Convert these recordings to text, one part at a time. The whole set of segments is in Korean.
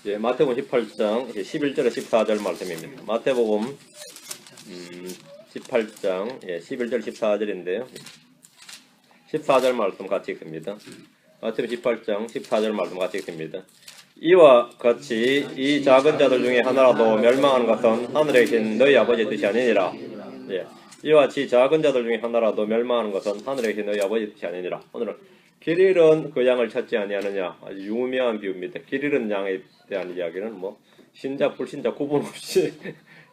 마태복음 18장 11절에 14절 말씀입니다. 마태복음 18장 11절 14절인데요. 14절 말씀 같이 읽습니다. 마태복음 18장 14절 말씀 같이 읽습니다. 이와 같이 이 작은 자들 중에 하나라도 멸망하는 것은 하늘에 계신 너희 아버지의 뜻이 아니니라. 이와 같이 작은 자들 중에 하나라도 멸망하는 것은 하늘에 계신 너희 아버지의 뜻이 아니니라. 오늘은 길 잃은 그 양을 찾지 아니하느냐. 아주 유명한 비유입니다. 길 잃은 양에 대한 이야기는 신자 불신자 구분 없이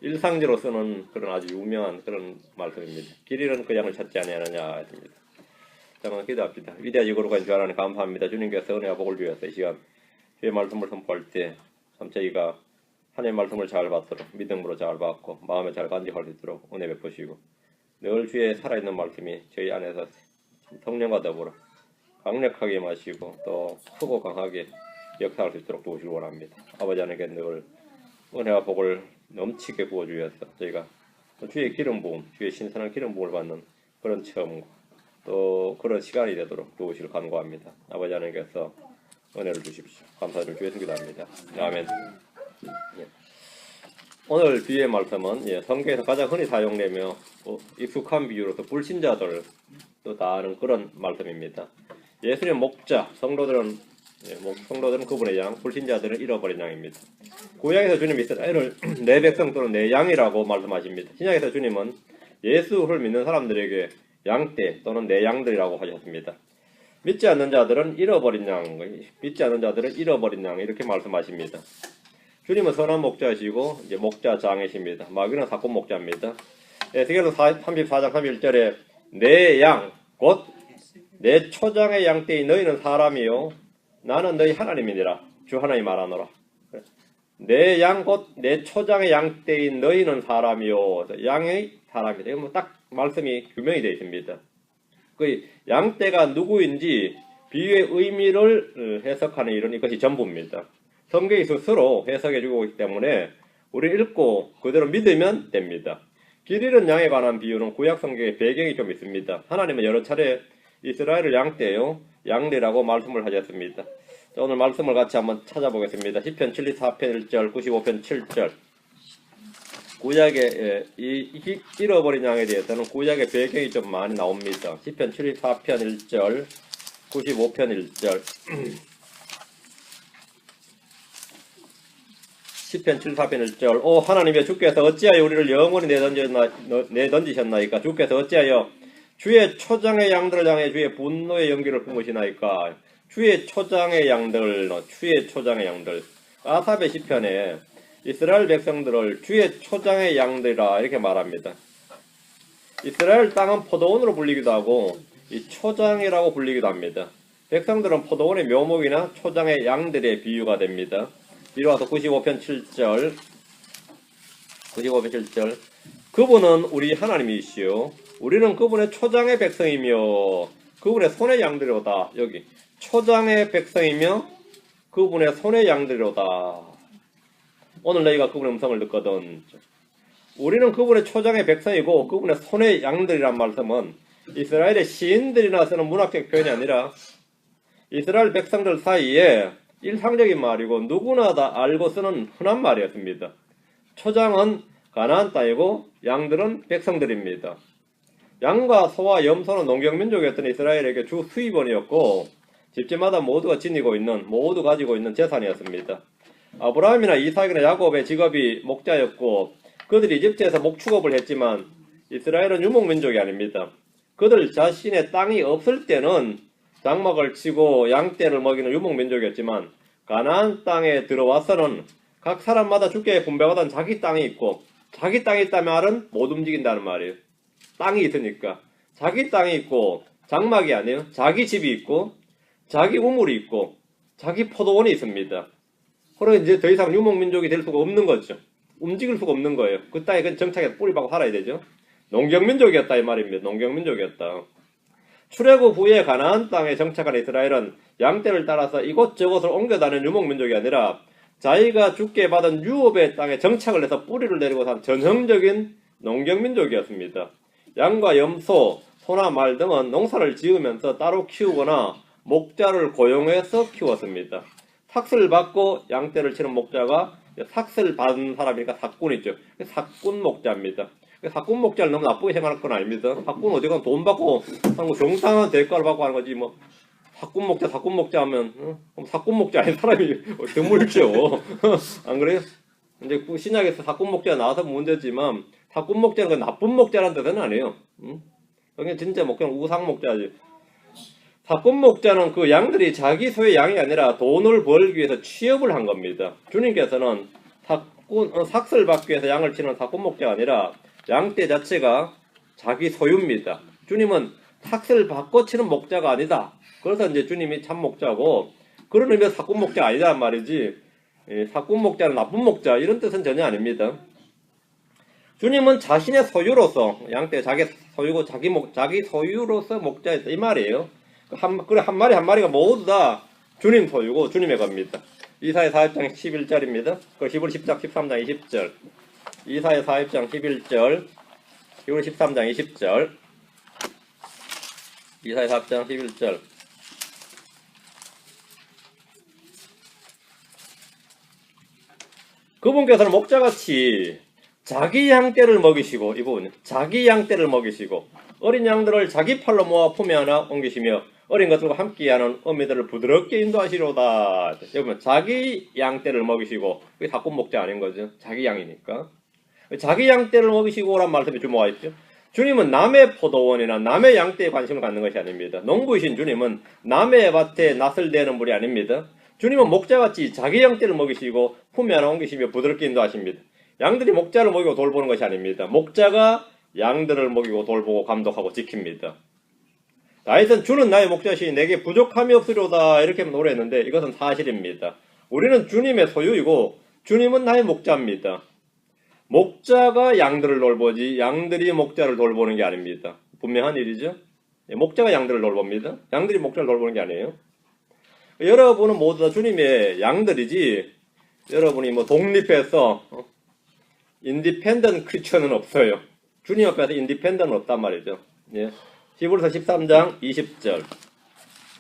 일상적으로 쓰는 그런 아주 유명한 그런 말씀입니다. 길 잃은 그 양을 찾지 아니하느냐 했습니다. 잠깐 기도합시다. 위대하시고 거룩하신 주 하나님 감사합니다. 주님께서 은혜와 복을 주셔서 이 시간 주의 말씀을 선포할 때 참 저희가 하나님의 말씀을 잘 받도록 믿음으로 잘 받고 마음에 잘 간직할 수 있도록 은혜 베푸시고 늘 주의 살아있는 말씀이 저희 안에서 성령과 더불어 강력하게 마시고 또 크고 강하게 역사할 수 있도록 도우시길 원합니다. 아버지 하나님께 늘 은혜와 복을 넘치게 부어주셔서 저희가 주의 기름 부음, 주의 신선한 기름 부음을 받는 그런 체험과 또 그런 시간이 되도록 도우시길 간구합니다. 아버지 하나님께서 은혜를 주십시오. 감사드리며 주의 기도합니다. 아멘. 오늘 비유의 말씀은 성경에서 가장 흔히 사용되며 익숙한 비유로서 불신자들 또 다 아는 그런 말씀입니다. 예수님의 목자, 성도들은 그분의 양, 불신자들은 잃어버린 양입니다. 구약에서 주님이 이스라엘을 내 백성 또는 내 양이라고 말씀하십니다. 신약에서 주님은 예수를 믿는 사람들에게 양떼 또는 내 양들이라고 하셨습니다. 믿지 않는 자들은 잃어버린 양, 이렇게 말씀하십니다. 주님은 선한 목자이시고 목자장이십니다. 마귀는 사꾼 목자입니다. 에스겔서 34장 31절에 내 양, 곧 내 초장의 양떼인 너희는 사람이요 나는 너희 하나님이니라. 주 하나님 말하노라. 내 양 곧 내 초장의 양떼인 너희는 사람이요. 양의 사람이다. 이거 딱 말씀이 규명이 되어 있습니다. 그 양떼가 누구인지 비유의 의미를 해석하는 일은 이것이 전부입니다. 성경이 스스로 해석해 주고 있기 때문에 우리 읽고 그대로 믿으면 됩니다. 길 잃은 양에 관한 비유는 구약 성경의 배경이 좀 있습니다. 하나님은 여러 차례 이스라엘을 양떼요, 양떼라고 말씀을 하셨습니다. 자, 오늘 말씀을 같이 한번 찾아보겠습니다. 시편 74편 1절, 95편 7절. 구약의 이 잃어버린 양에 대해서는 구약의 배경이 좀 많이 나옵니다. 시편 74편 1절, 95편 1절. 시편 74편 1절. 오 하나님이여 주께서 어찌하여 우리를 영원히 내던지셨나이까. 주께서 어찌하여 주의 초장의 양들을 향해 주의 분노의 연기를 뿜으시나이까. 주의 초장의 양들. 아삽의 시편에 이스라엘 백성들을 주의 초장의 양들이라 이렇게 말합니다. 이스라엘 땅은 포도원으로 불리기도 하고 이 초장이라고 불리기도 합니다. 백성들은 포도원의 묘목이나 초장의 양들의 비유가 됩니다. 이리와서 95편 7절. 그분은 우리 하나님이시오. 우리는 그분의 초장의 백성이며 그분의 손의 양들이로다. 여기 초장의 백성이며 그분의 손의 양들이로다. 오늘 너희가 그분의 음성을 듣거든. 우리는 그분의 초장의 백성이고 그분의 손의 양들이란 말씀은 이스라엘의 시인들이나 쓰는 문학적 표현이 아니라 이스라엘 백성들 사이에 일상적인 말이고 누구나 다 알고 쓰는 흔한 말이었습니다. 초장은 가나안 땅이고 양들은 백성들입니다. 양과 소와 염소는 농경민족이었던 이스라엘에게 주 수입원이었고 집집마다 모두가 모두 가지고 있는 재산이었습니다. 아브라함이나 이삭이나 야곱의 직업이 목자였고 그들이 이집트에서 목축업을 했지만 이스라엘은 유목민족이 아닙니다. 그들 자신의 땅이 없을 때는 장막을 치고 양떼를 먹이는 유목민족이었지만 가나안 땅에 들어와서는 각 사람마다 주께 분배받은 자기 땅이 있고 자기 땅이 있다면 말은 못 움직인다는 말이에요. 땅이 있으니까 자기 땅이 있고 장막이 아니에요. 자기 집이 있고 자기 우물이 있고 자기 포도원이 있습니다. 그러면 이제 더 이상 유목민족이 될 수가 없는 거죠. 움직일 수가 없는 거예요. 그 땅에 정착해서 뿌리 박고 살아야 되죠. 농경민족이었다 이 말입니다. 농경민족이었다. 출애굽 후에 가나안 땅에 정착한 이스라엘은 양떼를 따라서 이곳저곳을 옮겨 다니는 유목민족이 아니라 자기가 주께 받은 유업의 땅에 정착을 해서 뿌리를 내리고 산 전형적인 농경민족이었습니다. 양과 염소, 소나 말 등은 농사를 지으면서 따로 키우거나 목자를 고용해서 키웠습니다. 삭슬 받고 양떼를 치는 목자가 삭슬 받은 사람이니까 사꾼이죠. 사꾼 목자입니다. 사꾼 목자를 너무 나쁘게 생각할 건 아닙니다. 사꾼 어디가 돈 받고 하고 정당한 대가를 받고 하는 거지 뭐 사꾼 목자 하면 사꾼 목자 아닌 사람이 드물죠. 안 그래요? 이제 신약에서 사꾼 목자가 나와서 문제지만 사꾼 목자는 그 나쁜 목자라는 뜻은 아니에요. 그게 진짜 목자는 우상 목자지. 사꾼 목자는 그 양들이 자기 소유의 양이 아니라 돈을 벌기 위해서 취업을 한 겁니다. 주님께서는 삭슬 받기 위해서 양을 치는 사꾼 목자가 아니라 양떼 자체가 자기 소유입니다. 주님은 삭슬 받고 치는 목자가 아니다. 그래서 이제 주님이 참 목자고 그런 의미에서 사꾼 목자가 아니란 말이지 사꾼 목자는 나쁜 목자 이런 뜻은 전혀 아닙니다. 주님은 자신의 소유로서 양떼 자기 소유고 자기 소유로서 목자였다 이 말이에요. 한 마리 한 마리가 모두 다 주님 소유고 주님의 겁니다. 이사야 4장 11절입니다. 그 히브리 10장 13장 20절. 이사야 4장 11절. 히브리 13장 20절. 이사야 4장 11절. 그분께서는 목자같이 자기 양떼를 먹이시고 이 부분 자기 양떼를 먹이시고 어린 양들을 자기 팔로 모아 품에 하나 옮기시며 어린 것들과 함께하는 어미들을 부드럽게 인도하시로다. 여러분 자기 양떼를 먹이시고 그게 사꾼 목자 아닌 거죠. 자기 양이니까. 자기 양떼를 먹이시고란 말씀에 주목하십시오. 주님은 남의 포도원이나 남의 양떼에 관심을 갖는 것이 아닙니다. 농부이신 주님은 남의 밭에 낫을 대는 분이 아닙니다. 주님은 목자같이 자기 양떼를 먹이시고 품에 하나 옮기시며 부드럽게 인도하십니다. 양들이 목자를 먹이고 돌보는 것이 아닙니다. 목자가 양들을 먹이고 돌보고 감독하고 지킵니다. 다윗은 주는 나의 목자시니 내게 부족함이 없으려다 이렇게 노래했는데 이것은 사실입니다. 우리는 주님의 소유이고 주님은 나의 목자입니다. 목자가 양들을 돌보지 양들이 목자를 돌보는 게 아닙니다. 분명한 일이죠. 목자가 양들을 돌봅니다. 양들이 목자를 돌보는 게 아니에요. 여러분은 모두 다 주님의 양들이지 여러분이 뭐 독립해서 인디펜던트 크리스천은 없어요. 주님 앞에서 인디펜던트는 없단 말이죠. 예. 히브리서 13장 20절.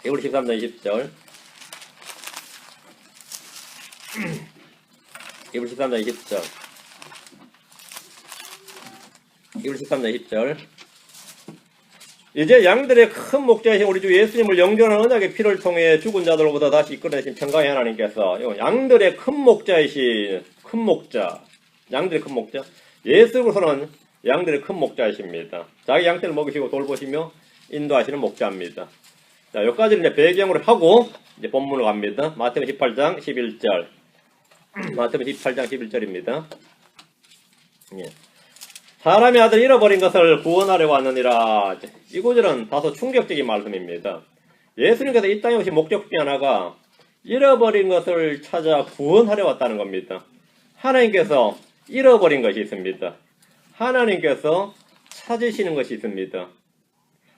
히브리 13장 20절. 히브리 13장 20절. 히브리 13장 20절. 이제 양들의 큰 목자이신 우리 주 예수님을 영존한 언약의 피를 통해 죽은 자들로부터 다시 이끌어내신 평강의 하나님께서 양들의 큰 목자이신 큰 목자 양들의 큰 목자 예수로서는 양들의 큰 목자이십니다. 자기 양떼를 먹이시고 돌보시며 인도하시는 목자입니다. 자, 여기까지는 이제 배경으로 하고 이제 본문으로 갑니다. 마태복음 18장 11절. 마태복음 18장 11절입니다. 예. 사람의 아들 잃어버린 것을 구원하려고 하느니라. 이 구절은 다소 충격적인 말씀입니다. 예수님께서 이 땅에 오신 목적 중에 하나가 잃어버린 것을 찾아 구원하려 왔다는 겁니다. 하나님께서 잃어버린 것이 있습니다. 하나님께서 찾으시는 것이 있습니다.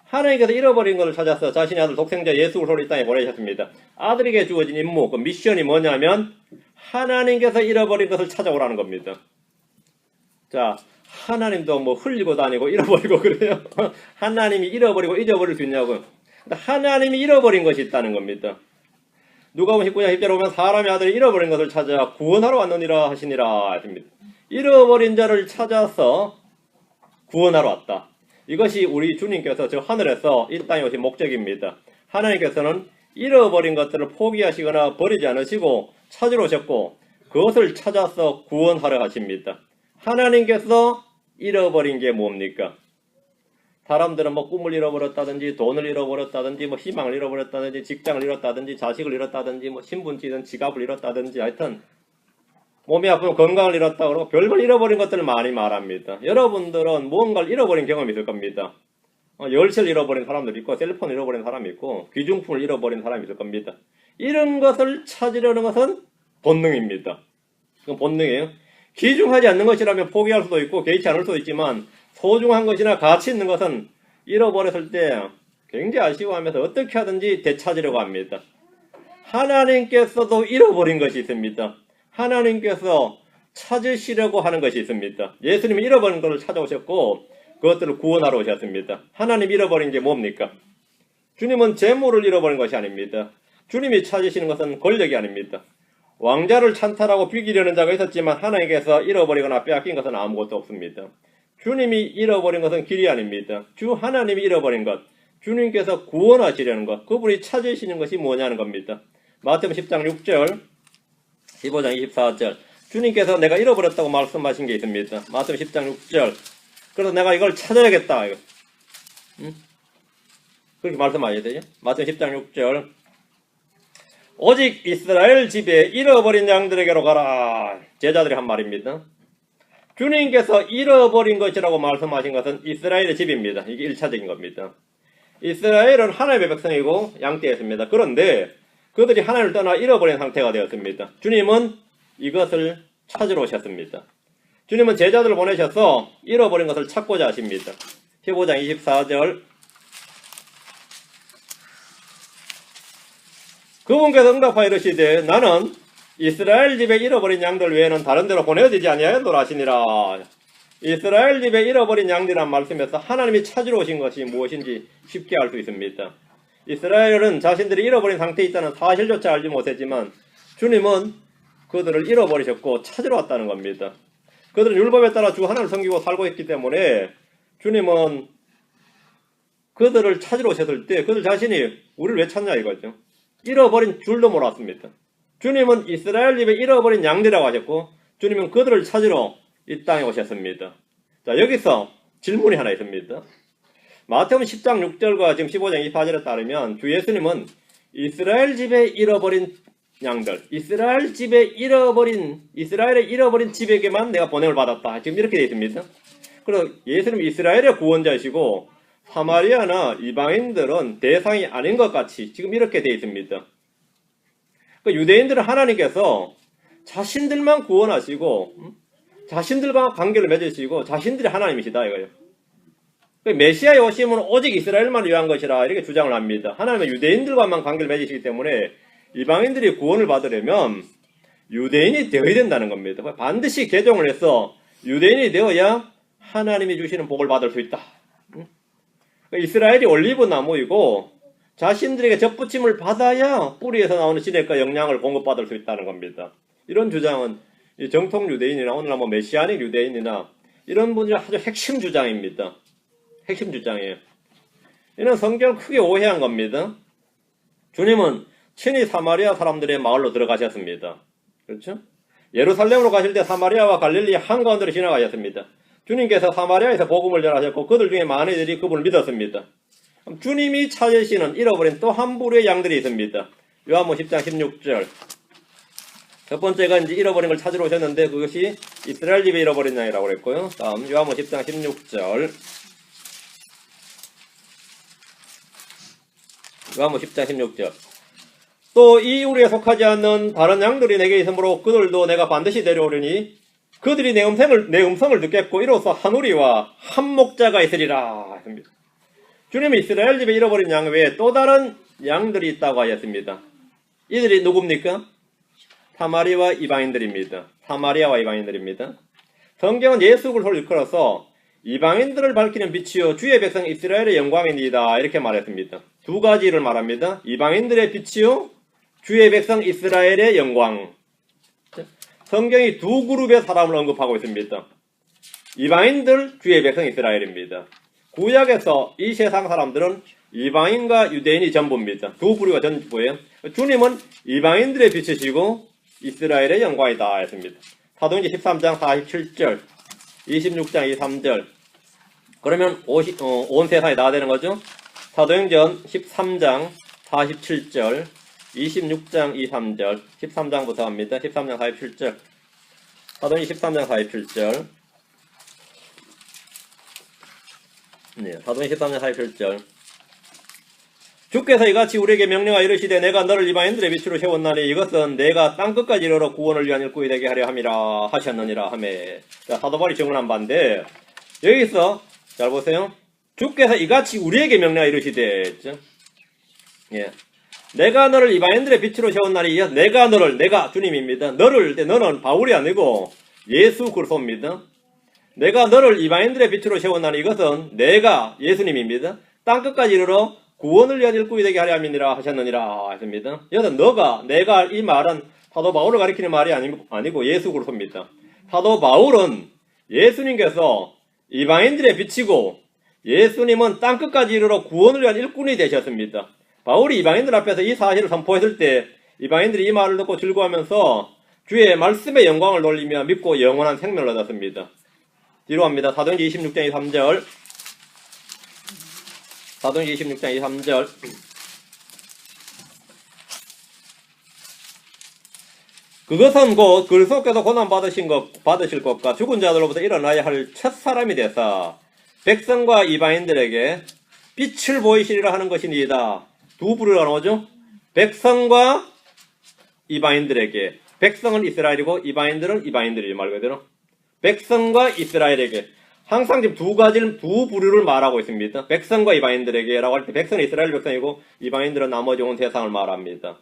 하나님께서 잃어버린 것을 찾아서 자신의 아들 독생자 예수 그리스도를 이 땅에 보내셨습니다. 아들에게 주어진 임무, 그 미션이 뭐냐면 하나님께서 잃어버린 것을 찾아오라는 겁니다. 자, 하나님도 뭐 흘리고 다니고 잃어버리고 그래요. 하나님이 잃어버리고 잊어버릴 수 있냐고. 하나님이 잃어버린 것이 있다는 겁니다. 누가복음 19장 10절에 보면 사람의 아들이 잃어버린 것을 찾아 구원하러 왔느니라 하시니라 하십니다. 잃어버린 자를 찾아서 구원하러 왔다. 이것이 우리 주님께서 저 하늘에서 이 땅에 오신 목적입니다. 하나님께서는 잃어버린 것들을 포기하시거나 버리지 않으시고 찾으러 오셨고 그것을 찾아서 구원하러 하십니다. 하나님께서 잃어버린 게 뭡니까? 사람들은 뭐 꿈을 잃어버렸다든지 돈을 잃어버렸다든지 뭐 희망을 잃어버렸다든지 직장을 잃었다든지 자식을 잃었다든지 뭐 신분지든 지갑을 잃었다든지 하여튼 몸이 아프면 건강을 잃었다 그러고 별걸 잃어버린 것들을 많이 말합니다. 여러분들은 무언가를 잃어버린 경험이 있을 겁니다. 열쇠를 잃어버린 사람도 있고 셀폰을 잃어버린 사람이 있고 귀중품을 잃어버린 사람이 있을 겁니다. 이런 것을 찾으려는 것은 본능입니다. 그건 본능이에요. 귀중하지 않는 것이라면 포기할 수도 있고 개의치 않을 수도 있지만 소중한 것이나 가치 있는 것은 잃어버렸을 때 굉장히 아쉬워하면서 어떻게 하든지 되찾으려고 합니다. 하나님께서도 잃어버린 것이 있습니다. 하나님께서 찾으시려고 하는 것이 있습니다. 예수님은 잃어버린 것을 찾아오셨고 그것들을 구원하러 오셨습니다. 하나님 잃어버린 게 뭡니까? 주님은 재물을 잃어버린 것이 아닙니다. 주님이 찾으시는 것은 권력이 아닙니다. 왕자를 찬탈하고 비기려는 자가 있었지만 하나님께서 잃어버리거나 빼앗긴 것은 아무것도 없습니다. 주님이 잃어버린 것은 길이 아닙니다. 주 하나님이 잃어버린 것, 주님께서 구원하시려는 것, 그분이 찾으시는 것이 뭐냐는 겁니다. 마태복음 10장 6절, 15장 24절, 주님께서 내가 잃어버렸다고 말씀하신 게 있습니다. 마태복음 10장 6절, 그래서 내가 이걸 찾아야겠다. 이거. 그렇게 말씀하셔야 되죠. 마태복음 10장 6절, 오직 이스라엘 집에 잃어버린 양들에게로 가라. 제자들이 한 말입니다. 주님께서 잃어버린 것이라고 말씀하신 것은 이스라엘의 집입니다. 이게 1차적인 겁니다. 이스라엘은 하나님의 백성이고 양떼였습니다. 그런데 그들이 하나님을 떠나 잃어버린 상태가 되었습니다. 주님은 이것을 찾으러 오셨습니다. 주님은 제자들을 보내셔서 잃어버린 것을 찾고자 하십니다. 15장 24절, 그분께서 응답하여 이르시되 나는 이스라엘 집에 잃어버린 양들 외에는 다른 데로 보내어지지 아니하였노라 하시니라. 이스라엘 집에 잃어버린 양들이란 말씀에서 하나님이 찾으러 오신 것이 무엇인지 쉽게 알 수 있습니다. 이스라엘은 자신들이 잃어버린 상태에 있다는 사실조차 알지 못했지만 주님은 그들을 잃어버리셨고 찾으러 왔다는 겁니다. 그들은 율법에 따라 주 하나님을 섬기고 살고 있기 때문에 주님은 그들을 찾으러 오셨을 때 그들 자신이 우리를 왜 찾냐 이거죠. 잃어버린 줄도 몰랐습니다. 주님은 이스라엘 집에 잃어버린 양들이라고 하셨고 주님은 그들을 찾으러 이 땅에 오셨습니다. 자, 여기서 질문이 하나 있습니다. 마태복음 10장 6절과 지금 15장 24절에 따르면 주 예수님은 이스라엘 집에 잃어버린 양들, 이스라엘의 잃어버린 집에게만 내가 보냄을 받았다. 지금 이렇게 되어 있습니다. 그래서 예수님은 이스라엘의 구원자이시고 사마리아나 이방인들은 대상이 아닌 것 같이 지금 이렇게 되어 있습니다. 유대인들은 하나님께서 자신들만 구원하시고 자신들과 관계를 맺으시고 자신들이 하나님이시다 이거예요. 메시아의 오심은 오직 이스라엘만 위한 것이라 이렇게 주장을 합니다. 하나님은 유대인들과만 관계를 맺으시기 때문에 이방인들이 구원을 받으려면 유대인이 되어야 된다는 겁니다. 반드시 개종을 해서 유대인이 되어야 하나님이 주시는 복을 받을 수 있다. 이스라엘이 올리브 나무이고 자신들에게 접붙임을 받아야 뿌리에서 나오는 진액과 영양을 공급받을 수 있다는 겁니다. 이런 주장은 정통 유대인이나 오늘날 메시아닉 유대인이나 이런 분들의 아주 핵심 주장입니다. 핵심 주장이에요. 이는 성경을 크게 오해한 겁니다. 주님은 친히 사마리아 사람들의 마을로 들어가셨습니다. 그렇죠? 예루살렘으로 가실 때 사마리아와 갈릴리 한가운데로 지나가셨습니다. 주님께서 사마리아에서 복음을 전하셨고 그들 중에 많은 이들이 그분을 믿었습니다. 주님이 찾으시는 잃어버린 또 한 부류의 양들이 있습니다. 요한복음 10장 16절. 첫 번째가 이제 잃어버린 걸 찾으러 오셨는데 그것이 이스라엘 집에 잃어버린 양이라고 그랬고요. 다음 요한복음 10장 16절. 요한복음 10장 16절. 또 이 우리에 속하지 않는 다른 양들이 내게 있으므로 그들도 내가 반드시 데려오려니 그들이 내 음성을 듣겠고 이로써 한 우리와 한 목자가 있으리라 했습니다. 주님이 이스라엘 집에 잃어버린 양 외에 또 다른 양들이 있다고 하였습니다. 이들이 누굽니까? 사마리아와 이방인들입니다. 사마리아와 이방인들입니다. 성경은 예수 그리스도를 일컬어서 이방인들을 밝히는 빛이요 주의 백성 이스라엘의 영광입니다. 이렇게 말했습니다. 두 가지를 말합니다. 이방인들의 빛이요 주의 백성 이스라엘의 영광. 성경이 두 그룹의 사람을 언급하고 있습니다. 이방인들, 주의 백성 이스라엘입니다. 구약에서 이 세상 사람들은 이방인과 유대인이 전부입니다. 두 부류가 전부예요. 주님은 이방인들의 빛이시고 이스라엘의 영광이다 했습니다. 사도행전 13장 47절, 26장 23절. 그러면 온 세상이 다 되는 거죠. 사도행전 13장 47절, 26장 23절, 13장부터 합니다. 13장 47절. 사도행전 13장 47절. 네, 사도행전 13장 47절. 주께서 이같이 우리에게 명령하여 이르시되 내가 너를 이방인들의 빛으로 세웠나니 이것은 내가 땅끝까지 이르러 구원을 위한 일꾼이 되게 하려 함이라 하셨느니라 하매. 자, 사도 바울이 증언한 바인데 여기서 잘 보세요. 주께서 이같이 우리에게 명령하여 이르시되 했죠? 예. 내가 너를 이방인들의 빛으로 세웠나니 내가 주님입니다. 너는 바울이 아니고 예수 그리스도입니다. 내가 너를 이방인들의 빛으로 세웠나니 이것은 내가 예수님입니다. 땅끝까지 이르러 구원을 위한 일꾼이 되게 하려 함이니라 하셨느니라 했습니다. 여기서 내가 이 말은 사도 바울을 가리키는 말이 아니고 예수 그리스도입니다. 사도 바울은 예수님께서 이방인들에 비치고 예수님은 땅끝까지 이르러 구원을 위한 일꾼이 되셨습니다. 바울이 이방인들 앞에서 이 사실을 선포했을 때 이방인들이 이 말을 듣고 즐거워하면서 주의 말씀의 영광을 돌리며 믿고 영원한 생명을 얻었습니다. 뒤로 갑니다. 사도행전 26장 23절. 사도행전 26장 23절. 그것은 곧 그리스도께서 고난 받으실 것과 죽은 자들로부터 일어나야 할 첫사람이 되사 백성과 이방인들에게 빛을 보이시리라 하는 것이니이다. 두 부류가 나오죠. 백성과 이방인들에게. 백성은 이스라엘이고 이방인들은 이방인들이죠. 말 그대로. 백성과 이스라엘에게. 항상 지금 두 부류를 말하고 있습니다. 백성과 이방인들에게라고 할 때 백성은 이스라엘 백성이고 이방인들은 나머지 온 세상을 말합니다.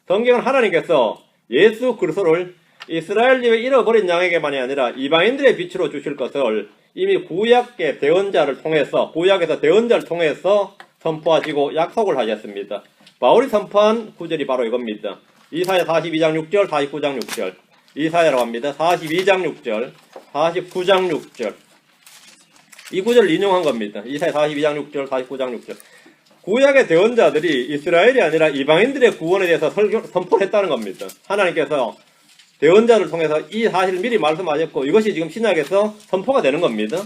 성경은 하나님께서 예수 그리스도를 이스라엘 집에 잃어버린 양에게만이 아니라 이방인들의 빛으로 주실 것을 이미 구약의 대언자를 통해서 구약에서 대언자를 통해서 선포하시고 약속을 하셨습니다. 바울이 선포한 구절이 바로 이겁니다. 이사야 42장 6절 49장 6절 이사야라고 합니다. 42장 6절 49장 6절 이 구절을 인용한 겁니다. 이사야 42장 6절 49장 6절 구약의 대언자들이 이스라엘이 아니라 이방인들의 구원에 대해서 선포를 했다는 겁니다. 하나님께서 대언자를 통해서 이 사실을 미리 말씀하셨고 이것이 지금 신약에서 선포가 되는 겁니다.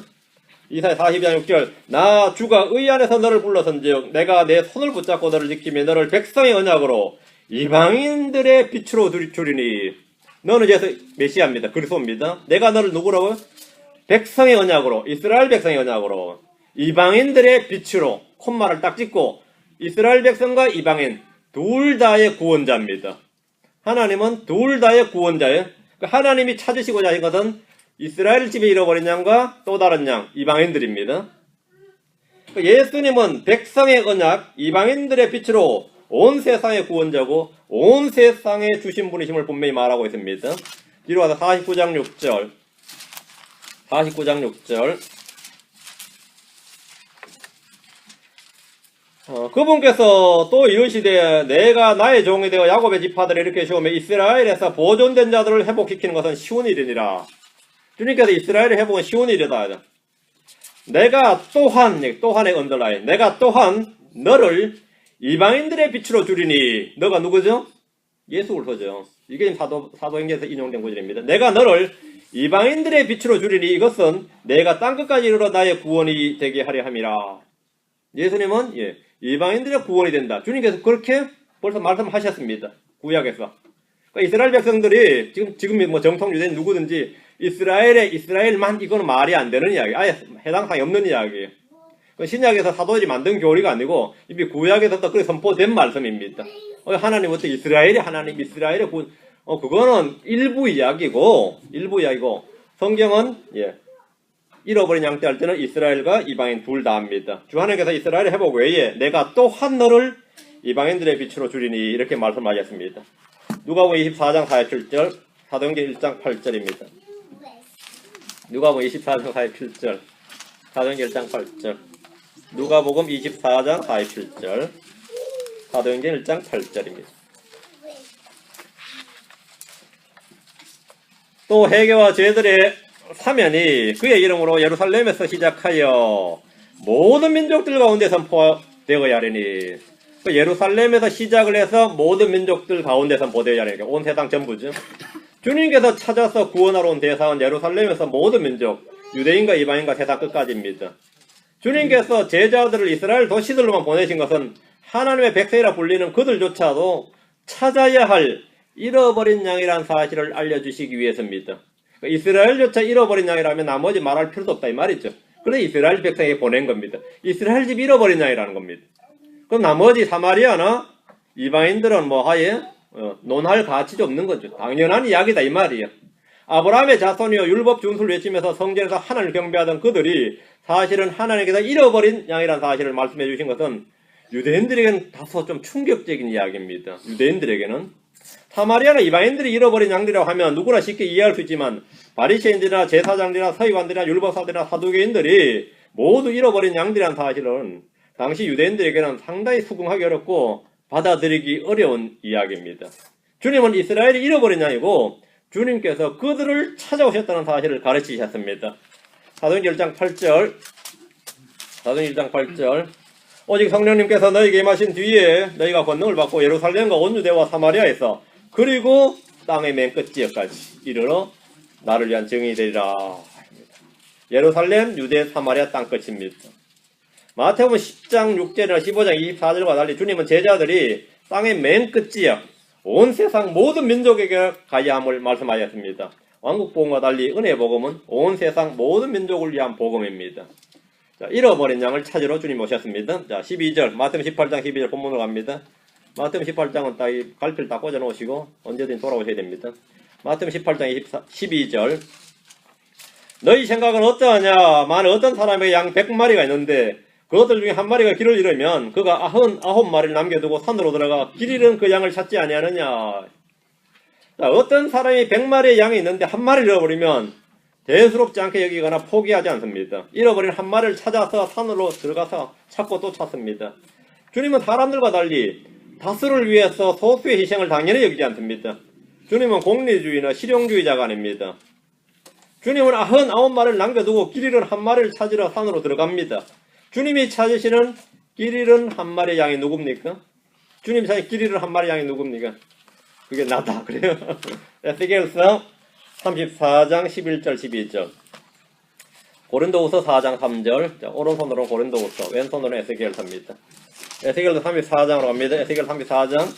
이사야 42장 6절 나 주가 의 안에서 너를 불러선즉 내가 내 손을 붙잡고 너를 지키며 너를 백성의 언약으로 이방인들의 빛으로 주리니 너는 이제 메시아입니다. 그리스도입니다. 내가 너를 누구라고요? 백성의 언약으로 이스라엘 백성의 언약으로 이방인들의 빛으로 콤마를 딱 찍고 이스라엘 백성과 이방인 둘 다의 구원자입니다. 하나님은 둘 다의 구원자예요. 하나님이 찾으시고자 하신 것은 이스라엘 집에 잃어버린 양과 또 다른 양 이방인들입니다. 예수님은 백성의 언약 이방인들의 빛으로 온 세상의 구원자고 온 세상에 주신 분이심을 분명히 말하고 있습니다. 뒤로 가서 49장 6절 49장 6절 그분께서 또 이르시되 내가 나의 종이 되어 야곱의 지파들을 이렇게 세우며 이스라엘에서 보존된 자들을 회복시키는 것은 쉬운 일이니라. 주님께서 이스라엘을 회복은 쉬운 일이다. 내가 또한의 언더라인 내가 또한 너를 이방인들의 빛으로 주리니 너가 누구죠? 예수 그리스도죠. 이게 사도행전에서 인용된 구절입니다. 내가 너를 이방인들의 빛으로 주리니 이것은 내가 땅끝까지 이르러 나의 구원이 되게 하려 함이라. 예수님은 이방인들의 구원이 된다. 주님께서 그렇게 벌써 말씀하셨습니다. 구약에서. 그러니까 이스라엘 백성들이 지금 뭐 정통 유대인 누구든지 이스라엘만 이거는 말이 안 되는 이야기. 아예 해당사항이 없는 이야기예요. 신약에서 사도들이 만든 교리가 아니고 이미 구약에서부터 그렇게 선포된 말씀입니다. 하나님 어떻게 이스라엘의 구원 그거는 일부 이야기고 성경은 잃어버린 양떼 할 때는 이스라엘과 이방인 둘 다 합니다. 주 하나님께서 이스라엘의 회복 외에 내가 또한 너를 이방인들의 빛으로 주리니 이렇게 말씀하셨습니다. 누가복음 24장 47절 사도행전 1장 8절입니다. 누가복음 24장 47절 사도행전 1장 8절 누가복음 24장 47절 사도행전 1장 8절입니다. 또 회개와 제들의 사면이 그의 이름으로 예루살렘에서 시작하여 모든 민족들 가운데 선포되어야 하리니 예루살렘에서 시작을 해서 모든 민족들 가운데 선포되어야 하리니 온 세상 전부죠. 주님께서 찾아서 구원하러 온 대상은 예루살렘에서 모든 민족 유대인과 이방인과 세상 끝까지입니다. 주님께서 제자들을 이스라엘 도시들로만 보내신 것은 하나님의 백성이라 불리는 그들조차도 찾아야 할 잃어버린 양이라는 사실을 알려주시기 위해서입니다. 이스라엘조차 잃어버린 양이라면 나머지 말할 필요도 없다 이 말이죠. 그래서 이스라엘 백성에게 보낸 겁니다. 이스라엘 집 잃어버린 양이라는 겁니다. 그럼 나머지 사마리아나 이방인들은 뭐 하에 논할 가치도 없는 거죠. 당연한 이야기다 이 말이에요. 아브라함의 자손이여 율법 준수를 외치면서 성전에서 하나님을 경배하던 그들이 사실은 하나님께서 잃어버린 양이라는 사실을 말씀해 주신 것은 유대인들에게는 다소 좀 충격적인 이야기입니다. 유대인들에게는 사마리아나 이방인들이 잃어버린 양들이라고 하면 누구나 쉽게 이해할 수 있지만 바리새인들이나 제사장들이나 서기관들이나 율법사들이나 사두개인들이 모두 잃어버린 양들이라는 사실은 당시 유대인들에게는 상당히 수긍하기 어렵고 받아들이기 어려운 이야기입니다. 주님은 이스라엘이 잃어버린 양이고 주님께서 그들을 찾아오셨다는 사실을 가르치셨습니다. 사도행전 1장 8절, 사도행전 1장 8절, 오직 성령님께서 너희에게 임하신 뒤에 너희가 권능을 받고 예루살렘과 온 유대와 사마리아에서 그리고 땅의 맨 끝지역까지 이르러 나를 위한 증인이 되리라. 예루살렘, 유대, 사마리아 땅끝입니다. 마태복음 10장 6절이나 15장 24절과 달리 주님은 제자들이 땅의 맨 끝지역, 온 세상 모든 민족에게 가야 함을 말씀하셨습니다. 왕국복음과 달리 은혜복음은 온 세상 모든 민족을 위한 복음입니다. 자, 잃어버린 양을 찾으러 주님 오셨습니다. 자, 12절, 마태복음 18장 12절 본문으로 갑니다. 마태복음 18장은 딱 갈피를 딱 꽂아 놓으시고 언제든 돌아오셔야 됩니다. 마태복음 18장 12절, 너희 생각은 어떠하냐? 만일 어떤 사람에게 양 100마리가 있는데 그것들 중에 한 마리가 길을 잃으면 그가 99마리를 남겨두고 산으로 들어가 길 잃은 그 양을 찾지 아니하느냐? 자, 어떤 사람이 100마리의 양이 있는데 한 마리를 잃어버리면 대수롭지 않게 여기거나 포기하지 않습니다. 잃어버린 한 마리를 찾아서 산으로 들어가서 찾고 또 찾습니다. 주님은 사람들과 달리 다수를 위해서 소수의 희생을 당연히 여기지 않습니다. 주님은 공리주의나 실용주의자가 아닙니다. 주님은 99마리를 남겨두고 길 잃은 한 마리를 찾으러 산으로 들어갑니다. 주님이 찾으시는 길 잃은 한 마리의 양이 누굽니까? 주님이 찾으신 길 잃은 한 마리의 양이 누굽니까? 그게 나다. 그래요. 에스겔서 34장 11절 12절, 고린도후서 4장 3절, 자, 오른손으로는 고린도후서, 왼손으로는 에스겔서입니다. 에스겔서 34장으로 갑니다. 에스겔 34장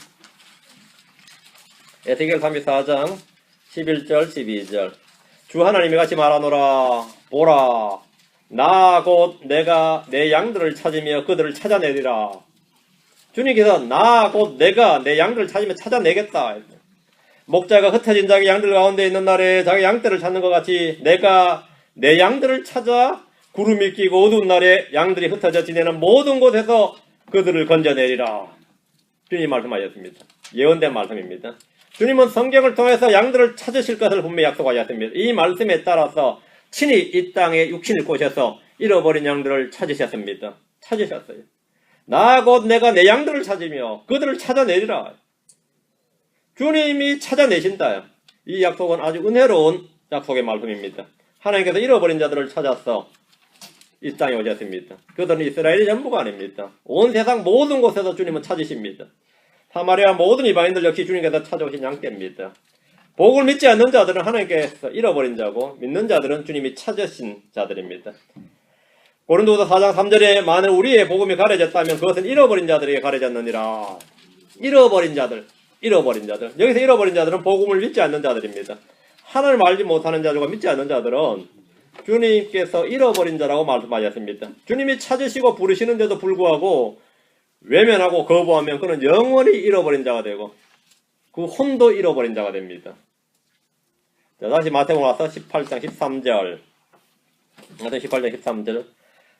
11절 12절, 주 하나님이 같이 말하노라. 보라, 나 곧 내가 내 양들을 찾으며 그들을 찾아내리라. 주님께서 나 곧 내가 내 양들을 찾으며 찾아내겠다. 목자가 흩어진 자기 양들 가운데 있는 날에 자기 양떼를 찾는 것 같이 내가 내 양들을 찾아 구름이 끼고 어두운 날에 양들이 흩어져 지내는 모든 곳에서 그들을 건져내리라. 주님 말씀하셨습니다. 예언된 말씀입니다. 주님은 성경을 통해서 양들을 찾으실 것을 분명히 약속하셨습니다. 이 말씀에 따라서 친히 이 땅에 육신을 꼬셔서 잃어버린 양들을 찾으셨습니다. 찾으셨어요. 나 곧 내가 내 양들을 찾으며 그들을 찾아내리라. 주님이 찾아내신다. 이 약속은 아주 은혜로운 약속의 말씀입니다. 하나님께서 잃어버린 자들을 찾아서 이 땅에 오셨습니다. 그들은 이스라엘의 전부가 아닙니다. 온 세상 모든 곳에서 주님은 찾으십니다. 사마리아 모든 이방인들 역시 주님께서 찾아오신 양떼입니다. 복을 믿지 않는 자들은 하나님께서 잃어버린 자고 믿는 자들은 주님이 찾으신 자들입니다. 고린도후서 4장 3절에 만일 우리의 복음이 가려졌다면 그것은 잃어버린 자들에게 가려졌느니라. 잃어버린 자들. 여기서 잃어버린 자들은 복음을 믿지 않는 자들입니다. 하나님을 알지 못하는 자들과 믿지 않는 자들은 주님께서 잃어버린 자라고 말씀하셨습니다. 주님이 찾으시고 부르시는데도 불구하고 외면하고 거부하면 그는 영원히 잃어버린 자가 되고 그 혼도 잃어버린 자가 됩니다. 자, 다시 마태복음 와서 18장 13절. 마태복음 18장 13절.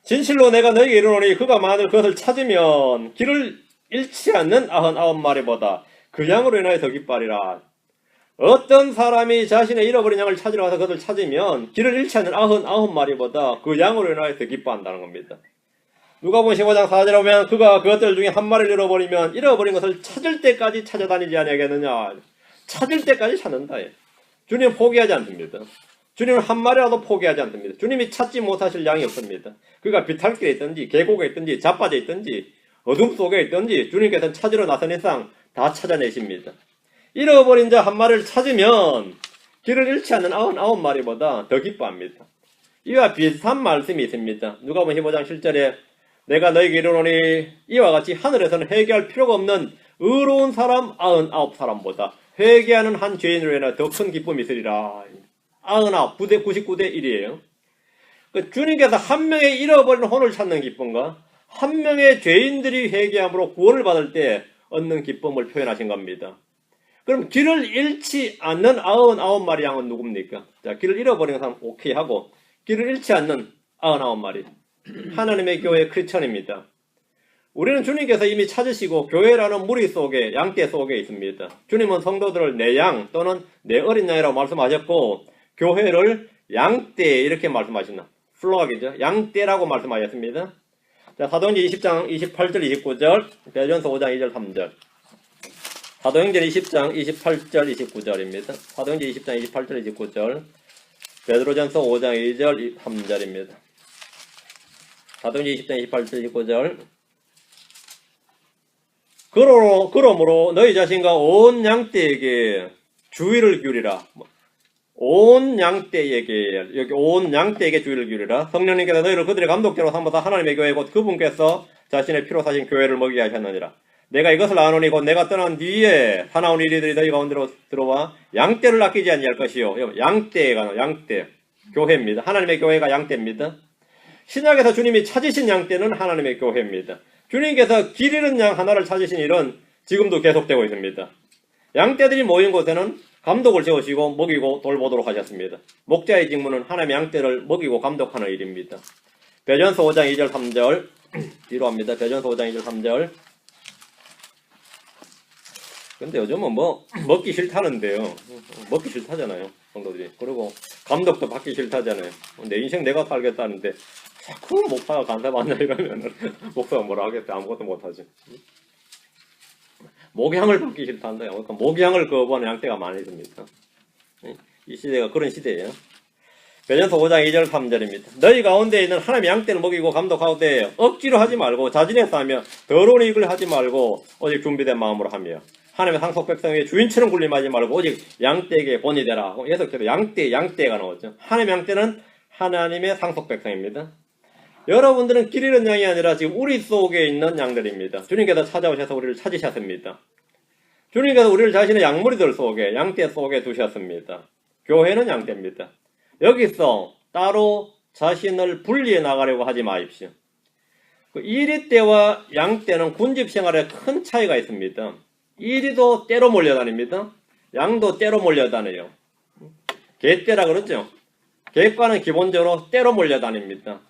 진실로 내가 너희에게 이르노니 그가 만일 그것을 찾으면 길을 잃지 않는 99마리보다 그 양으로 인하여 더 기뻐하리라. 어떤 사람이 자신의 잃어버린 양을 찾으러 가서 그것을 찾으면 길을 잃지 않는 99마리보다 그 양으로 인하여 더 기뻐한다는 겁니다. 누가복음 15장 4절에 보면 그가 그것들 중에 한 마리를 잃어버리면 잃어버린 것을 찾을 때까지 찾아다니지 아니하겠느냐. 찾을 때까지 찾는다. 주님은 포기하지 않습니다. 주님은 한 마리라도 포기하지 않습니다. 주님이 찾지 못하실 양이 없습니다. 그가 비탈길에 있든지 계곡에 있든지 자빠져 있든지 어둠 속에 있든지 주님께서는 찾으러 나선 이상 다 찾아내십니다. 잃어버린 자 한 마리를 찾으면 길을 잃지 않는 99마리보다 더 기뻐합니다. 이와 비슷한 말씀이 있습니다. 누가복음 15장 7절에 내가 너희에게 이르노니 이와 같이 하늘에서는 회개할 필요가 없는 의로운 사람 99사람보다 회개하는 한 죄인으로 인하여 더 큰 기쁨이 있으리라. 99, 99대 1이에요. 주님께서 한 명의 잃어버린 혼을 찾는 기쁨과 한 명의 죄인들이 회개함으로 구원을 받을 때 얻는 기쁨을 표현하신 겁니다. 그럼 길을 잃지 않는 99마리 양은 누굽니까? 자, 길을 잃어버린 사람 오케이 하고 길을 잃지 않는 99마리. 하나님의 교회 크리스천입니다. 우리는 주님께서 이미 찾으시고 교회라는 무리 속에 양떼 속에 있습니다. 주님은 성도들을 내 양 또는 내 어린 양이라고 말씀하셨고 교회를 양떼 이렇게 말씀하셨나? 플로악이죠. 양떼라고 말씀하셨습니다. 자, 사도행전 20장 28절 29절, 베드로전서 5장 2절 3절. 사도행전 20장 28절 29절입니다. 사도행전 20장 28절 29절, 베드로전서 5장 2절 3절입니다. 사도행전 20장 28절 29절. 그러므로 너희 자신과 온 양떼에게 주의를 기울이라. 온 양떼에게, 여기 온 양떼에게 주의를 기울이라. 성령님께서 너희를 그들의 감독자로 삼아서 하나님의 교회 곧 그분께서 자신의 피로 사신 교회를 먹이게 하셨느니라. 내가 이것을 아노니 곧 내가 떠난 뒤에 사나운 이리들이 너희 가운데로 들어와 양떼를 아끼지 아니할 것이요. 양떼가 양떼. 교회입니다. 하나님의 교회가 양떼입니다. 신약에서 주님이 찾으신 양떼는 하나님의 교회입니다. 주님께서 길 잃은 양 하나를 찾으신 일은 지금도 계속되고 있습니다. 양떼들이 모인 곳에는 감독을 세우시고 먹이고 돌보도록 하셨습니다. 목자의 직무는 하나님의 양떼를 먹이고 감독하는 일입니다. 베드로전서 5장 2절 3절 뒤로 합니다. 베드로전서 5장 2절 3절. 근데 요즘은 먹기 싫다는데요. 먹기 싫다잖아요, 성도들이. 그리고 감독도 받기 싫다잖아요. 내 인생 내가 살겠다는데 자꾸 목사가 간섭하냐 이러면은 목사가 뭐라 하겠대. 아무것도 못하지. 목양을 받기 싫다는데요. 그러니까 목양을 거부하는 양떼가 많이 있습니다. 이 시대가 그런 시대예요. 베드로전서 5장 2절 3절입니다. 너희 가운데 있는 하나님의 양떼를 먹이고 감독하되 억지로 하지 말고 자진해서 하며 더러운 일을 하지 말고 오직 준비된 마음으로 하며 하나님의 상속 백성에게 주인처럼 군림하지 말고 오직 양떼에게 본이 되라. 계속해서 양떼가 나오죠. 하나님의 양떼는 하나님의 상속 백성입니다. 여러분들은 길 잃은 양이 아니라 지금 우리 속에 있는 양들입니다. 주님께서 찾아오셔서 우리를 찾으셨습니다. 주님께서 우리를 자신의 양무리들 속에, 양떼 속에 두셨습니다. 교회는 양떼입니다. 여기서 따로 자신을 분리해 나가려고 하지 마십시오. 이리떼와 양떼는 군집 생활에 큰 차이가 있습니다. 이리도 때로 몰려다닙니다. 양도 때로 몰려다녀요. 개떼라 그러죠. 개과는 기본적으로 때로 몰려다닙니다.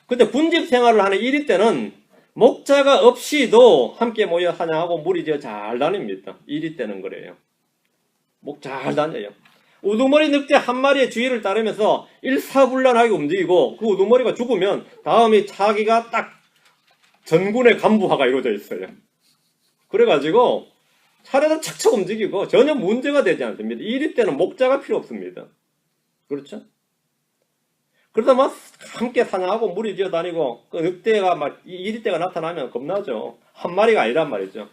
근데 군집 생활을 하는 이리떼는 목자가 없이도 함께 모여 사냥하고 무리지어 잘 다닙니다. 이리떼는 그래요. 잘 다녀요. 우두머리 늑대 한 마리의 주의를 따르면서 일사불란하게 움직이고 그 우두머리가 죽으면 다음이 자기가 딱 전군의 간부화가 이루어져 있어요. 그래가지고 차례도 착착 움직이고 전혀 문제가 되지 않습니다. 이리떼는 목자가 필요 없습니다. 그렇죠? 그러다 막 함께 사냥하고 무리 지어 다니고 그 늑대가 막 이리떼가 나타나면 겁나죠. 한 마리가 아니란 말이죠.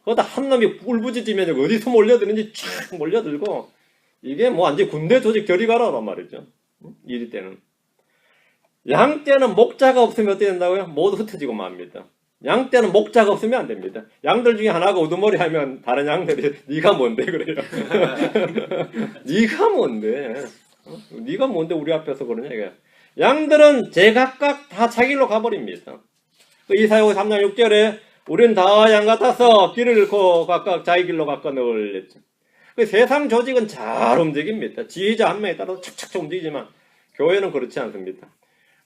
그러다 한 놈이 울부짖으면 어디서 몰려드는지 쫙 몰려들고 이게 완전 군대 조직 결이 가라란 말이죠. 이리떼는. 양떼는 목자가 없으면 어떻게 된다고요? 모두 흩어지고 맙니다. 양떼는 목자가 없으면 안 됩니다. 양들 중에 하나가 우두머리 하면 다른 양들이 네가 뭔데 그래요. 네가 뭔데? 네가 뭔데 우리 앞에서 그러냐 이게. 양들은 제각각 다 자기 길로 가버립니다. 이사야 3장 6절에 우린 다 양 같아서 길을 잃고 각각 자기 길로 가까 늘렸죠. 세상 조직은 잘 움직입니다. 지휘자 한 명에 따라서 착착 움직이지만 교회는 그렇지 않습니다.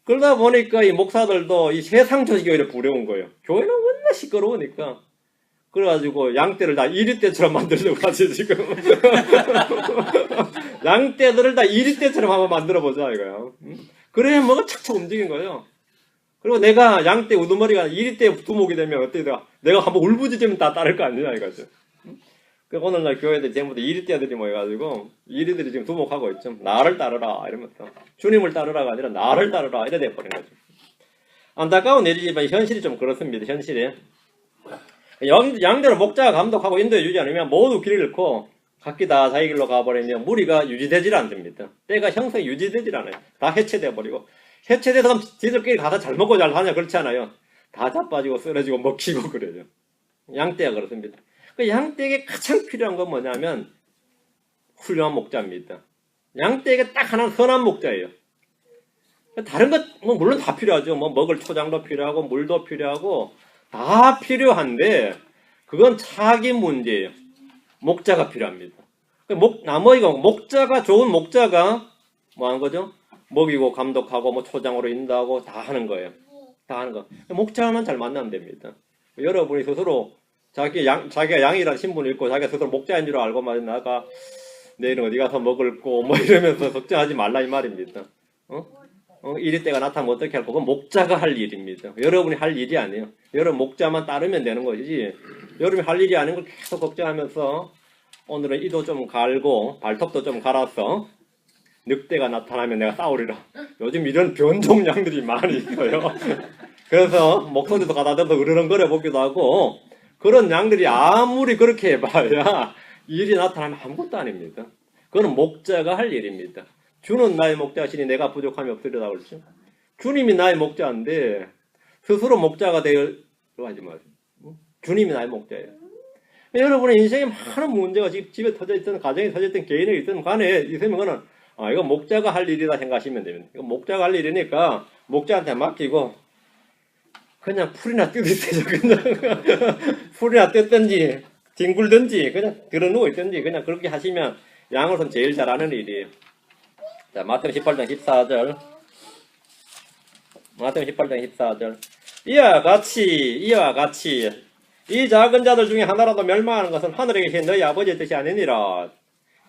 그러다 보니까 이 목사들도 이 세상 조직이 오히려 부러운 거예요. 교회는 맨날 시끄러우니까. 그래가지고 양떼를 다 이리떼처럼 만들려고 하지 지금. 양떼들을 다 이리떼처럼 한번 만들어보자 이거요. 그래야 뭐가 착착 움직인 거예요. 그리고 내가 양떼 우두머리가 이리떼 두목이 되면 어떻게 돼요? 내가 한번 울부짖으면 다 따를 거 아니냐 이거죠. 오늘날 교회들 전부 다 이리떼들이 모여가지고 이리들이 지금 두목하고 있죠. 나를 따르라 이러면서 주님을 따르라가 아니라 나를 따르라 이래 돼버린 거죠. 안타까운 일이지만 현실이 좀 그렇습니다. 현실이 양들은 목자가 감독하고 인도해 주지 않으면 모두 길을 잃고 각기 다 자기 길로 가버리면 무리가 유지되질 않습니다. 때가 형성이 유지되질 않아요. 다 해체돼 버리고 해체돼서 그럼 지들끼리 가서 잘 먹고 잘 사냐 그렇지 않아요. 다 자빠지고 쓰러지고 먹히고 그래요. 양떼가 그렇습니다. 그 양떼에게 가장 필요한 건 뭐냐면 훌륭한 목자입니다. 양떼에게 딱 하나는 선한 목자예요. 다른 것 물론 다 필요하죠. 먹을 초장도 필요하고 물도 필요하고 다 필요한데 그건 자기 문제예요. 목자가 필요합니다. 나머지가 목자가 좋은 목자가 뭐 하는 거죠? 먹이고 감독하고 초장으로 인도하고 다 하는 거예요. 다 하는 거. 목자만 잘 만나면 됩니다. 여러분이 스스로 자기가 양이라는 신분을 잃고 자기가 스스로 목자인 줄 알고만 나가 내일은 어디 가서 먹을 거 이러면서 걱정하지 말라 이 말입니다. 이리 때가 나타나면 어떻게 할 거고 목자가 할 일입니다. 여러분이 할 일이 아니에요. 여러분 목자만 따르면 되는 것이지 여러분이 할 일이 아닌 걸 계속 걱정하면서 오늘은 이도 좀 갈고 발톱도 좀 갈아서 늑대가 나타나면 내가 싸우리라. 요즘 이런 변종 양들이 많이 있어요. 그래서 목소리도 가다듬어서 으르렁거려 보기도 하고 그런 양들이 아무리 그렇게 해봐야 일이 나타나면 아무것도 아닙니다. 그건 목자가 할 일입니다. 주는 나의 목자시니 내가 부족함이 없으리라 그랬죠. 주님이 나의 목자인데 스스로 목자가 되려 하지 마세요. 주님이 나의 목자예요. 여러분의 인생에 많은 문제가 집에 터져 있든 가정에 터져 있든 개인에 있든 간에 있으면 그거는 이거 목자가 할 일이다 생각하시면 됩니다. 이거 목자가 할 일이니까 목자한테 맡기고 그냥 풀이나 뜯으세요. 그냥 풀이나 뜯든지 뒹굴든지 그냥 들어누워 있든지 그냥 그렇게 하시면 양으로선 제일 잘하는 일이에요. 자, 마태복음 18장 14절. 마태복음 18장 14절. 이와 같이 이 작은 자들 중에 하나라도 멸망하는 것은 하늘에 계신 너희 아버지의 뜻이 아니니라.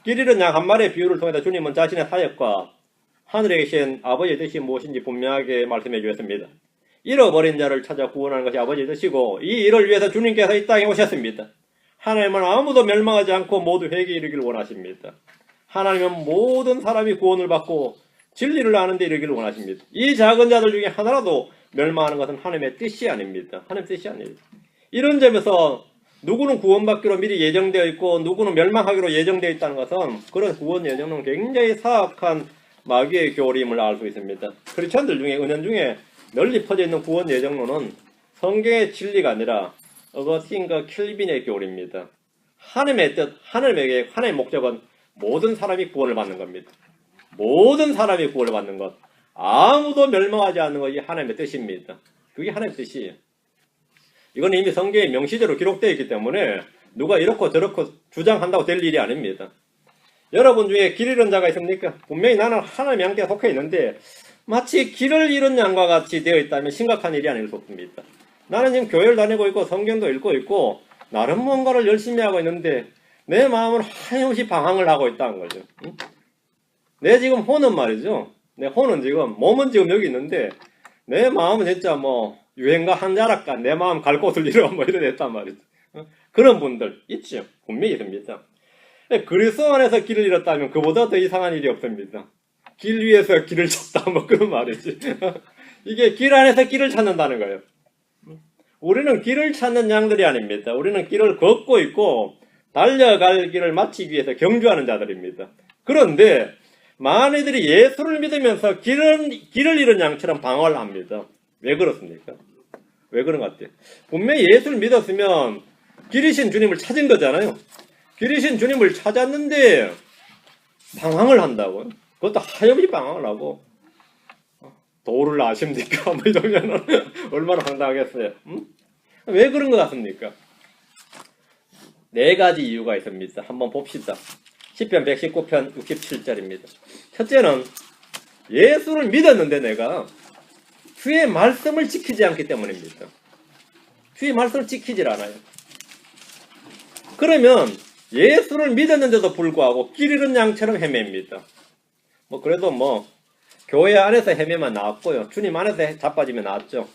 길 잃은 양 한 마리의 비유를 통해서 주님은 자신의 사역과 하늘에 계신 아버지의 뜻이 무엇인지 분명하게 말씀해 주셨습니다. 잃어버린 자를 찾아 구원하는 것이 아버지의 뜻이고 이 일을 위해서 주님께서 이 땅에 오셨습니다. 하나님은 아무도 멸망하지 않고 모두 회개에 이르기를 원하십니다. 하나님은 모든 사람이 구원을 받고 진리를 아는 데 이르기를 원하십니다. 이 작은 자들 중에 하나라도 멸망하는 것은 하나님의 뜻이 아닙니다. 하나님의 뜻이 아닙니다. 이런 점에서 누구는 구원받기로 미리 예정되어 있고 누구는 멸망하기로 예정되어 있다는 것은 그런 구원 예정은 굉장히 사악한 마귀의 교리임을 알 수 있습니다. 크리스천들 중에 은연 중에 널리 퍼져 있는 구원 예정론은 성경의 진리가 아니라 어거스틴과 켈빈의 교리입니다. 하나님의 뜻, 하나님의 목적은 모든 사람이 구원을 받는 겁니다. 모든 사람이 구원을 받는 것. 아무도 멸망하지 않는 것이 하나님의 뜻입니다. 그게 하나님의 뜻이에요. 이건 이미 성경에 명시적으로 기록되어 있기 때문에 누가 이렇고 저렇고 주장한다고 될 일이 아닙니다. 여러분 중에 길 잃은 자가 있습니까? 분명히 나는 하나님의 양떼에 속해 있는데 마치 길을 잃은 양과 같이 되어 있다면 심각한 일이 아닐 수 없습니다. 나는 지금 교회를 다니고 있고 성경도 읽고 있고 나름 뭔가를 열심히 하고 있는데 내 마음은 하염없이 방황을 하고 있다는 거죠. 응? 내 지금 혼은 말이죠. 내 혼은 지금 몸은 지금 여기 있는데 내 마음은 진짜 뭐 유행가 한 자락간 내 마음 갈 곳을 잃어 뭐 이래 됐단 말이죠. 그런 분들 있죠. 분명히 있습니다. 그리스도 안에서 길을 잃었다면 그보다 더 이상한 일이 없습니다. 길 위에서 길을 찾다 뭐 그런 말이지. 이게 길 안에서 길을 찾는다는 거예요. 우리는 길을 찾는 양들이 아닙니다. 우리는 길을 걷고 있고 달려갈 길을 마치기 위해서 경주하는 자들입니다. 그런데 많은 이들이 예수를 믿으면서 길을 잃은 양처럼 방황을 합니다. 왜 그렇습니까? 왜 그런 것 같아요? 분명히 예수를 믿었으면 길이신 주님을 찾은 거잖아요. 길이신 주님을 찾았는데 방황을 한다고요? 그것도 하염없이 방황을 하고 도를 아십니까? 뭐 이러면 얼마나 황당하겠어요. 응? 왜 그런 것 같습니까? 네 가지 이유가 있습니다. 한번 봅시다. 시편 119편 67절입니다. 첫째는 예수를 믿었는데 내가 주의 말씀을 지키지 않기 때문입니다. 주의 말씀을 지키질 않아요. 그러면 예수를 믿었는데도 불구하고 길 잃은 양처럼 헤맵니다. 뭐 그래도 뭐 교회 안에서 헤매면 나왔고요. 주님 안에서 자빠지면 나왔죠.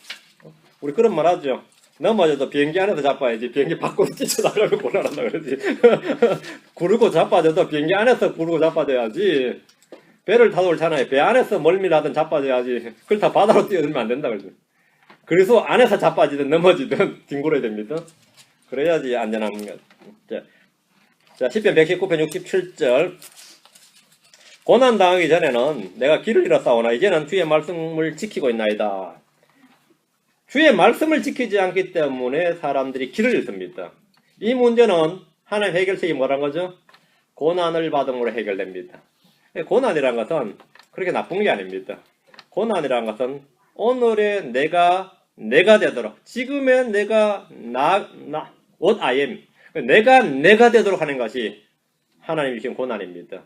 우리 그런 말 하죠. 넘어져도 비행기 안에서 자빠야지 비행기 밖으로 뛰쳐나가면 곤란하다 그러지. 구르고 자빠져도 비행기 안에서 구르고 자빠져야지. 배를 타도 그렇잖아요. 배 안에서 멀미나든 자빠져야지. 그렇다 바다로 뛰어들면 안 된다 그러죠. 그래서 안에서 자빠지든 넘어지든 뒹굴어야 됩니다. 그래야지 안전한 것. 자, 시편 119편 67절. 고난 당하기 전에는 내가 길을 잃었사오나 이제는 주의 말씀을 지키고 있나이다. 주의 말씀을 지키지 않기 때문에 사람들이 길을 잃습니다. 이 문제는 하나님 해결책이 뭐란 거죠? 고난을 받음으로 해결됩니다. 고난이란 것은 그렇게 나쁜 게 아닙니다. 고난이란 것은 오늘의 내가 되도록 지금의 내가 what I am 내가 되도록 하는 것이 하나님이 주신 고난입니다.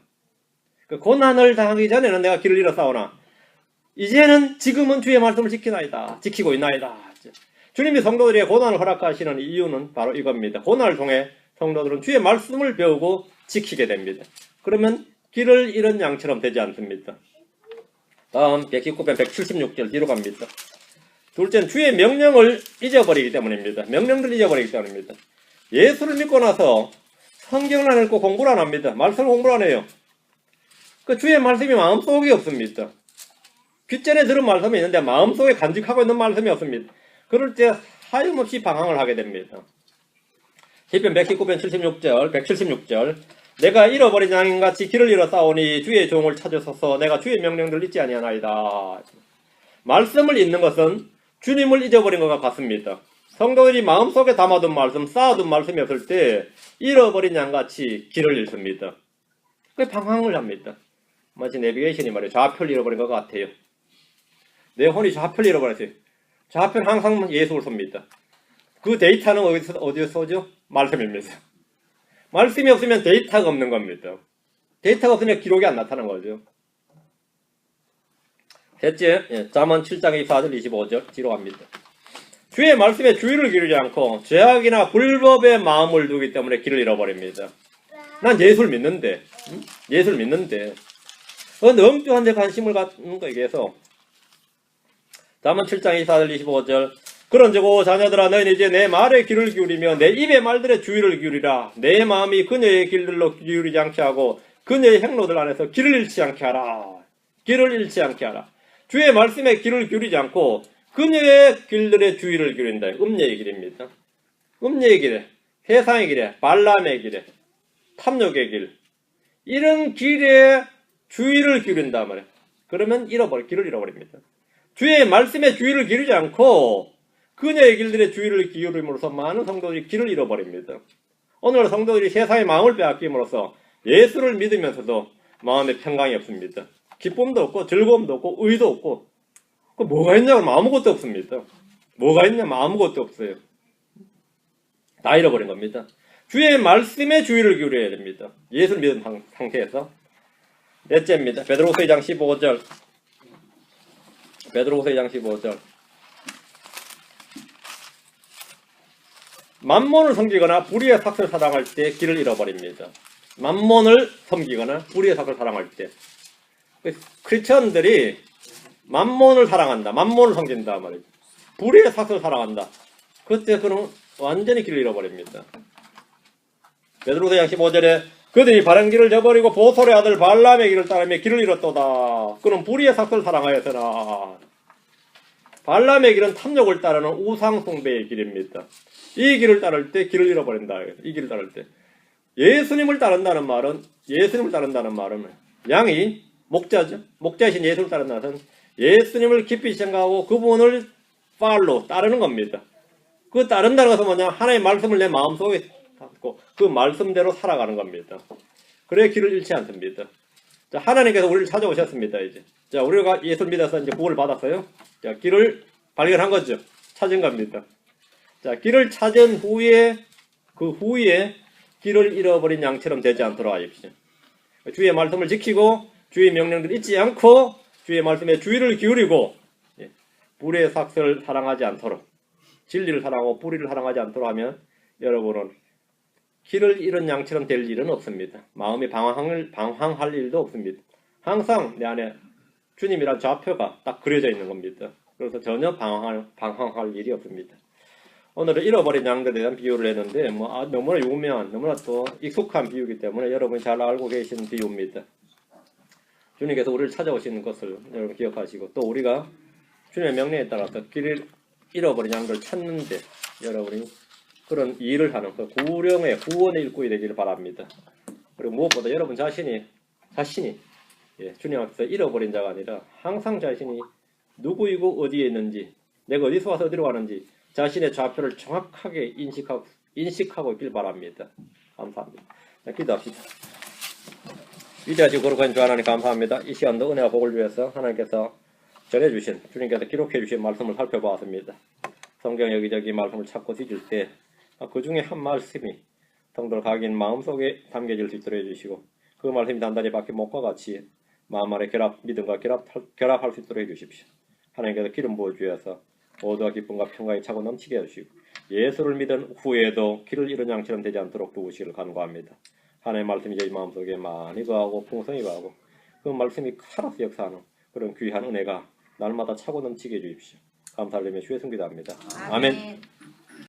그 고난을 당하기 전에는 내가 길을 잃었사오나 이제는 지금은 주의 말씀을 지키고 있나이다. 주님이 성도들에게 고난을 허락하시는 이유는 바로 이겁니다. 고난을 통해 성도들은 주의 말씀을 배우고 지키게 됩니다. 그러면 길을 잃은 양처럼 되지 않습니다. 다음 119편 176절 뒤로 갑니다. 둘째는 주의 명령을 잊어버리기 때문입니다. 명령을 잊어버리기 때문입니다. 예수를 믿고 나서 성경을 안 읽고 공부를 안 합니다. 말씀을 공부를 안 해요. 그 주의 말씀이 마음속에 없습니다. 귓전에 들은 말씀이 있는데 마음속에 간직하고 있는 말씀이 없습니다. 그럴 때 하염없이 방황을 하게 됩니다. 시편 119편 76절 176절 내가 잃어버린 양인같이 길을 잃어 싸우니 주의 종을 찾으소서. 내가 주의 명령들을 잊지 아니하나이다. 말씀을 잊는 것은 주님을 잊어버린 것과 같습니다. 성도들이 마음속에 담아둔 말씀, 쌓아둔 말씀이 없을 때 잃어버린 양같이 길을 잃습니다. 그 방황을 합니다. 마치 내비게이션이 말이에요. 좌표를 잃어버린 것 같아요. 내 혼이 좌표를 잃어버렸어요. 좌표는 항상 예수를 씁니다. 그 데이터는 어디서 쏘죠? 말씀입니다. 말씀이 없으면 데이터가 없는 겁니다. 데이터가 없으면 기록이 안 나타나는 거죠. 셋째, 잠언 7장 24절 25절 뒤로 갑니다. 주의 말씀에 주의를 기울이지 않고 죄악이나 불법의 마음을 두기 때문에 길을 잃어버립니다. 난 예수를 믿는데, 예수를 믿는데 엉뚱한 데 관심을 갖는 거에 비해서 잠언 7장 24절 25절 그런즉 오 자녀들아 너희는 이제 내 말에 귀를 기울이며 내 입의 말들에 주의를 기울이라. 내 마음이 그녀의 길들로 기울이지 않게 하고 그녀의 행로들 안에서 길을 잃지 않게 하라. 길을 잃지 않게 하라. 주의 말씀에 귀를 기울이지 않고 그녀의 길들에 주의를 기울인다. 음녀의 길입니다. 음녀의 길에, 세상의 길에, 발람의 길에, 탐욕의 길, 이런 길에 주의를 기울인단 말이에요. 그러면 길을 잃어버립니다. 주의 말씀에 주의를 기울이지 않고 그녀의 길들에 주의를 기울임으로써 많은 성도들이 길을 잃어버립니다. 오늘 성도들이 세상의 마음을 빼앗김으로써 예수를 믿으면서도 마음에 평강이 없습니다. 기쁨도 없고 즐거움도 없고 의도 없고 뭐가 있냐고 하면 아무것도 없습니다. 뭐가 있냐면 아무것도 없어요. 다 잃어버린 겁니다. 주의 말씀에 주의를 기울여야 됩니다. 예수를 믿은 상태에서. 넷째입니다. 베드로후서 2장 15절. 베드로후서 2장 15절. 만몬을 섬기거나 불의의 삭을 사랑할 때 길을 잃어버립니다. 만몬을 섬기거나 불의의 삭을 사랑할 때. 크리스천들이 만몬을 사랑한다. 만몬을 섬긴다 말이죠. 불의의 삭을 사랑한다. 그때 그는 완전히 길을 잃어버립니다. 베드로서 2장 15절에 그들이 바른 길을 저버리고 보솔의 아들 발람의 길을 따르며 길을 잃었도다. 그는 불의의 삭을 사랑하였으나 발람의 길은 탐욕을 따르는 우상 숭배의 길입니다. 이 길을 따를 때 길을 잃어버린다. 이 길을 따를 때 예수님을 따른다는 말은 양이 목자죠. 목자이신 예수를 따른다는 것은 예수님을 깊이 생각하고 그분을 따르는 겁니다. 그 따른다는 것은 뭐냐? 하나님의 말씀을 내 마음속에 갖고 그 말씀대로 살아가는 겁니다. 그래야 길을 잃지 않습니다. 자, 하나님께서 우리를 찾아오셨습니다. 이제 자, 우리가 예수를 믿어서 이제 구원을 받았어요. 자, 길을 발견한 거죠. 찾은 겁니다. 자, 길을 찾은 후에 그 후에 길을 잃어버린 양처럼 되지 않도록 하십시오. 주의 말씀을 지키고 주의 명령들을 잊지 않고 주의 말씀에 주의를 기울이고 불의의 삭을 사랑하지 않도록 진리를 사랑하고 불의를 사랑하지 않도록 하면 여러분은 길을 잃은 양처럼 될 일은 없습니다. 마음이 방황할 일도 없습니다. 항상 내 안에 주님이란 좌표가 딱 그려져 있는 겁니다. 그래서 전혀 방황할 일이 없습니다. 오늘은 잃어버린 양들에 대한 비유를 했는데 너무나 유명한, 너무나 또 익숙한 비유이기 때문에 여러분이 잘 알고 계신 비유입니다. 주님께서 우리를 찾아오시는 것을 여러분 기억하시고 또 우리가 주님의 명령에 따라서 길을 잃어버린 양들을 찾는데 여러분이 그런 일을 하는 그 구원의 일꾼이 되기를 바랍니다. 그리고 무엇보다 여러분 자신이 주님 앞에서 잃어버린 자가 아니라 항상 자신이 누구이고 어디에 있는지 내가 어디서 와서 어디로 가는지 자신의 좌표를 정확하게 인식하고 있길 바랍니다. 감사합니다. 자, 기도합시다. 위대하시고 거룩한 주 하나님 감사합니다. 이 시간도 은혜와 복을 위해서 하나님께서 전해주신 주님께서 기록해주신 말씀을 살펴보았습니다. 성경 여기저기 말씀을 찾고 뒤질 때 그 중에 한 말씀이 성도를 각인 마음속에 담겨질 수 있도록 해주시고 그 말씀이 단단히 박힌 목과 같이 마음 안에 믿음과 결합할 수 있도록 해주십시오. 하나님께서 기름 부어주셔서 모두와 기쁨과 평강이 차고 넘치게 해주시고 예수를 믿은 후에도 길을 잃은 양처럼 되지 않도록 도우시기를 간구합니다. 하나님의 말씀이 저희 마음속에 많이 거하고 풍성히 거하고 그 말씀이 살아서 역사하는 그런 귀한 은혜가 날마다 차고 넘치게 해주십시오. 감사를 드리며 주의 성기도합니다. 아멘.